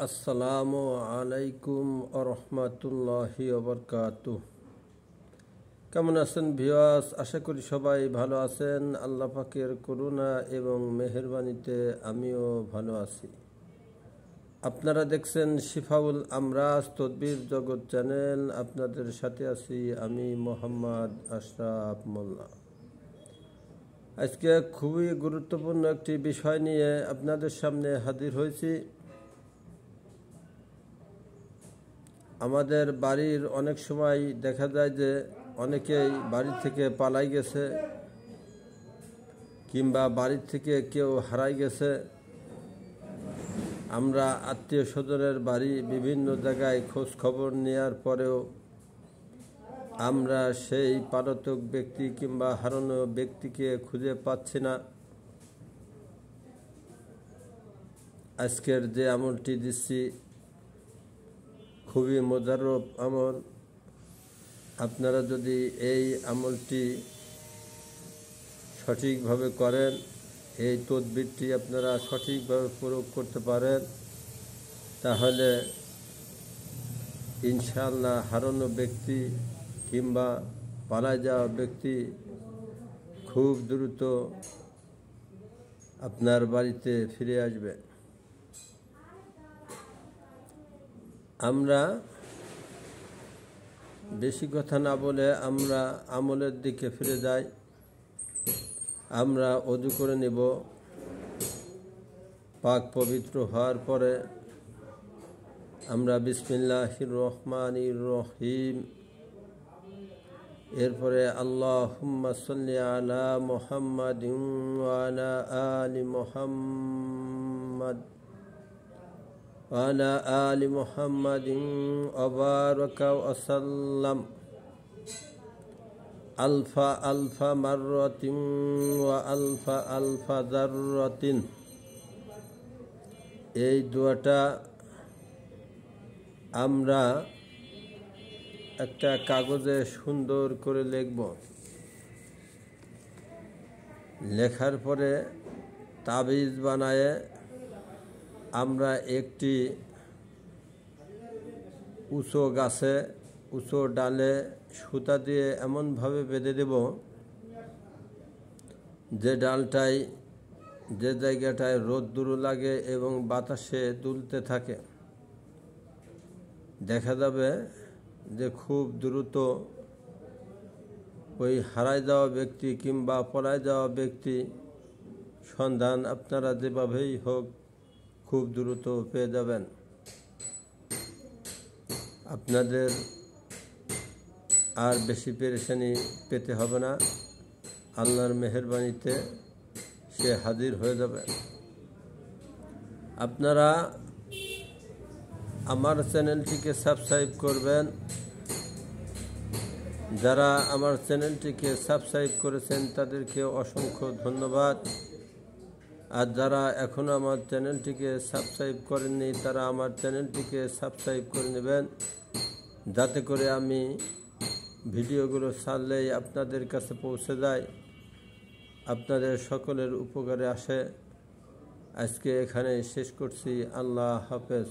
আসসালামু আলাইকুম আরহামাতুল্লাহি ওয়াবারাকাতুহু। কেমন আছেন ভিউয়ার্স? আশা করি সবাই ভালো আছেন। আল্লাহ পাকের করুণা এবং মেহেরবানিতে আমিও ভালো আছি। আপনারা দেখছেন শিফাউল আমরাজ তদবির জগৎ চ্যানেল। আপনাদের সাথে আছি আমি মোহাম্মদ আশরাফ মোল্লা। আজকে খুবই গুরুত্বপূর্ণ একটি বিষয় নিয়ে আপনাদের সামনে হাজির হয়েছি। আমাদের বাড়ির অনেক সময় দেখা যায় যে অনেকেই বাড়ি থেকে পালাই গেছে কিংবা বাড়ির থেকে কেউ হারাই গেছে। আমরা আত্মীয় স্বজনের বাড়ি বিভিন্ন জায়গায় খোঁজ খবর নেওয়ার পরেও আমরা সেই পলাতক ব্যক্তি কিংবা হারানো ব্যক্তিকে খুঁজে পাচ্ছি না। আজকের যে আমলটি দিচ্ছি খুবই মোজাররব আমল। আপনারা যদি এই আমলটি সঠিকভাবে করেন, এই তদবিরটি আপনারা সঠিকভাবে প্রয়োগ করতে পারেন, তাহলে ইনশাআল্লাহ হারানো ব্যক্তি কিংবা পালায় যাওয়া ব্যক্তি খুব দ্রুত আপনার বাড়িতে ফিরে আসবে। আমরা বেশি কথা না বলে আমরা আমলের দিকে ফিরে যাই। আমরা ওযু করে নেব। পাক পবিত্র হওয়ার পরে আমরা বিসমিল্লাহির রহমানির রহিম, এরপরে আল্লাহুম্মা সাল্লি আলা মুহাম্মাদিন ওয়া আলা আলি মুহাম্মাদ وعلى آل محمد وبارك وسلم ألف مرة وألف ذرة। এই দোয়াটা আমরা একটা কাগজে সুন্দর করে লিখব। লেখার পরে তাবিজ বানায়ে আমরা একটি উঁচু গাছে উঁচু ডালে সুতা দিয়ে এমনভাবে বেঁধে দেব যে ডালটায় যে জায়গাটায় রোদ্দুর লাগে এবং বাতাসে দুলতে থাকে, দেখা যাবে যে খুব দ্রুত ওই হারায় যাওয়া ব্যক্তি কিংবা পলায় যাওয়া ব্যক্তি সন্ধান আপনারা যেভাবেই হোক খুব দ্রুত পেয়ে যাবেন। আপনাদের আর বেশি পেরেশানি পেতে হবে না। আল্লাহর মেহেরবানিতে সে হাজির হয়ে যাবে। আপনারা আমার চ্যানেলটিকে সাবস্ক্রাইব করবেন। যারা আমার চ্যানেলটিকে সাবস্ক্রাইব করেছেন তাদেরকে অসংখ্য ধন্যবাদ। আর যারা এখনও আমার চ্যানেলটিকে সাবস্ক্রাইব করেননি তারা আমার চ্যানেলটিকে সাবস্ক্রাইব করে নেবেন, যাতে করে আমি ভিডিওগুলো ছাড়লেই আপনাদের কাছে পৌঁছে যায়, আপনাদের সকলের উপকারে আসে। আজকে এখানে শেষ করছি। আল্লাহ হাফেজ।